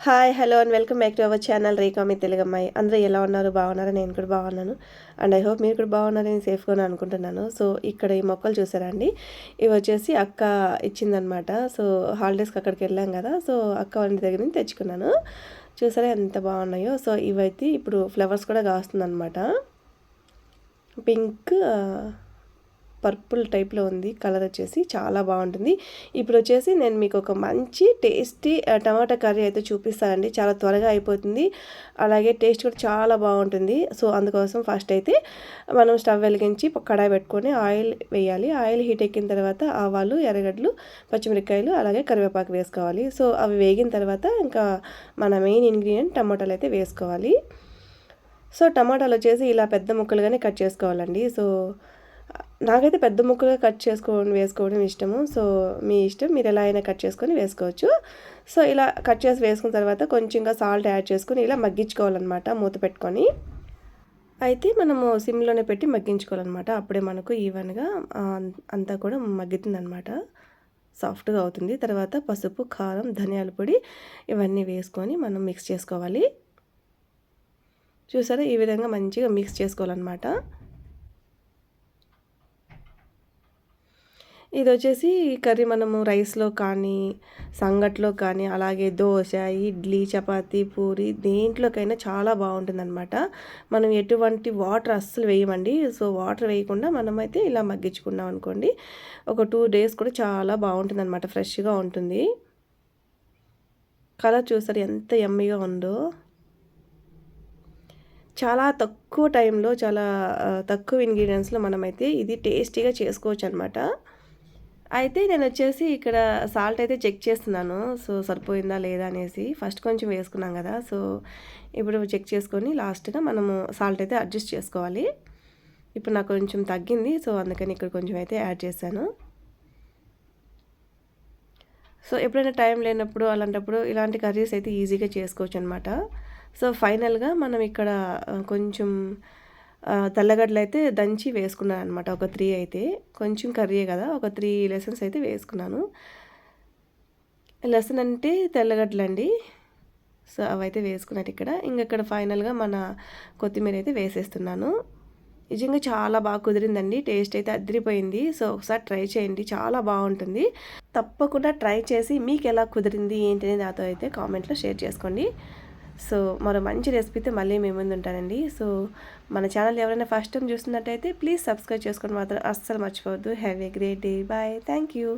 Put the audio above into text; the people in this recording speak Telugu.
Hi hello and welcome back to our channel Rekha మీ తెలుగమ్మాయి. అందరూ ఎలా ఉన్నారు? బాగున్నారా? నేను కూడా బాగున్నాను అండ్ ఐ హోప్ మీరు కూడా బాగున్నారని సేఫ్గానే అనుకుంటున్నాను. సో ఇక్కడ ఈ మొక్కలు చూసారా అండి, ఇవి వచ్చేసి అక్క ఇచ్చిందనమాట. సో హాలిడేస్కి అక్కడికి వెళ్ళాం కదా, సో అక్క వాళ్ళ దగ్గర నుంచి తెచ్చుకున్నాను. చూసారా ఎంత బాగున్నాయో. సో ఇవైతే ఇప్పుడు ఫ్లవర్స్ కూడా కాస్తుందన్నమాట. పింక్ పర్పుల్ టైప్లో ఉంది కలర్, వచ్చేసి చాలా బాగుంటుంది. ఇప్పుడు వచ్చేసి నేను మీకు ఒక మంచి టేస్టీ టమాటా కర్రీ అయితే చూపిస్తానండి. చాలా త్వరగా అయిపోతుంది, అలాగే టేస్ట్ కూడా చాలా బాగుంటుంది. సో అందుకోసం ఫస్ట్ అయితే మనం స్టవ్ వెలిగించి కడాయి పెట్టుకొని ఆయిల్ వేయాలి. ఆయిల్ హీట్ ఎక్కిన తర్వాత ఆవాలు, ఎర్రగడ్డలు, పచ్చిమిరపకాయలు, అలాగే కరివేపాకు వేసుకోవాలి. సో అవి వేగిన తర్వాత ఇంకా మన మెయిన్ ఇంగ్రీడియంట్ టమాటాలు అయితే వేసుకోవాలి. సో టమాటాలు వచ్చేసి ఇలా పెద్ద ముక్కలుగానే కట్ చేసుకోవాలండి. సో నాకైతే పెద్ద ముక్కలుగా కట్ వేసుకోవడం ఇష్టము. సో మీ ఇష్టం, మీరు ఎలా అయినా కట్ చేసుకొని వేసుకోవచ్చు. సో ఇలా కట్ చేసి వేసుకున్న తర్వాత కొంచెంగా సాల్ట్ యాడ్ చేసుకొని ఇలా మగ్గించుకోవాలన్నమాట మూత పెట్టుకొని. అయితే మనము సిమ్లోనే పెట్టి మగ్గించుకోవాలన్నమాట. అప్పుడే మనకు ఈవెన్గా అంతా కూడా మగ్గుతుందన్నమాట, సాఫ్ట్గా అవుతుంది. తర్వాత పసుపు, కారం, ధనియాల పొడి ఇవన్నీ వేసుకొని మనం మిక్స్ చేసుకోవాలి. చూసారా, ఈ విధంగా మంచిగా మిక్స్ చేసుకోవాలన్నమాట. ఇది వచ్చేసి కర్రీ మనము రైస్లో కానీ, సంగట్లో కానీ, అలాగే దోశ, ఇడ్లీ, చపాతీ, పూరి దేంట్లోకైనా చాలా బాగుంటుందన్నమాట. మనం ఎటువంటి వాటర్ అస్సలు వేయమండి. సో వాటర్ వేయకుండా మనమైతే ఇలా మగ్గించుకున్నాం అనుకోండి, ఒక 2 days కూడా చాలా బాగుంటుందన్నమాట, ఫ్రెష్గా ఉంటుంది. కలర్ చూస్తారు ఎంత యమ్మీగా ఉందో. చాలా తక్కువ టైంలో, చాలా తక్కువ ఇంగ్రీడియంట్స్లో మనమైతే ఇది టేస్టీగా చేసుకోవచ్చు అనమాట. అయితే నేను వచ్చేసి ఇక్కడ సాల్ట్ అయితే చెక్ చేస్తున్నాను. సో సరిపోయిందా లేదా అనేసి. ఫస్ట్ కొంచెం వేసుకున్నాం కదా, సో ఇప్పుడు చెక్ చేసుకొని లాస్ట్గా మనము సాల్ట్ అయితే అడ్జస్ట్ చేసుకోవాలి. ఇప్పుడు నాకు కొంచెం తగ్గింది, సో అందుకని ఇక్కడ కొంచెం అయితే యాడ్ చేశాను. సో ఎప్పుడైనా టైం లేనప్పుడు అలాంటప్పుడు ఇలాంటి కర్రీస్ అయితే ఈజీగా చేసుకోవచ్చు అనమాట. సో ఫైనల్గా మనం ఇక్కడ కొంచెం తెల్లగడ్డలు అయితే దంచి వేసుకున్నాను అనమాట. ఒక 3 అయితే, కొంచెం కర్రీయే కదా, ఒక 3 లెసన్స్ అయితే వేసుకున్నాను. లెసన్ అంటే తెల్లగడ్డలు అండి. సో అవైతే వేసుకున్నట్టు ఇక్కడ. ఇక్కడ ఫైనల్గా మన కొత్తిమీర అయితే వేసేస్తున్నాను. నిజంగా చాలా బాగా కుదిరిందండి, టేస్ట్ అయితే అదిరిపోయింది. సో ఒకసారి ట్రై చేయండి, చాలా బాగుంటుంది. తప్పకుండా ట్రై చేసి మీకు ఎలా కుదిరింది ఏంటి అనేది నాతో అయితే కామెంట్లో షేర్ చేసుకోండి. సో మరో మంచి రెసిపీతో మళ్ళీ మీ ముందు ఉంటానండి. సో మన ఛానల్ ఎవరైనా ఫస్ట్ టైం చూస్తున్నట్టయితే ప్లీజ్ సబ్స్క్రైబ్ చేసుకోవడం మాత్రం అస్సలు మర్చిపోవద్దు. Have a great day. Bye. Thank you.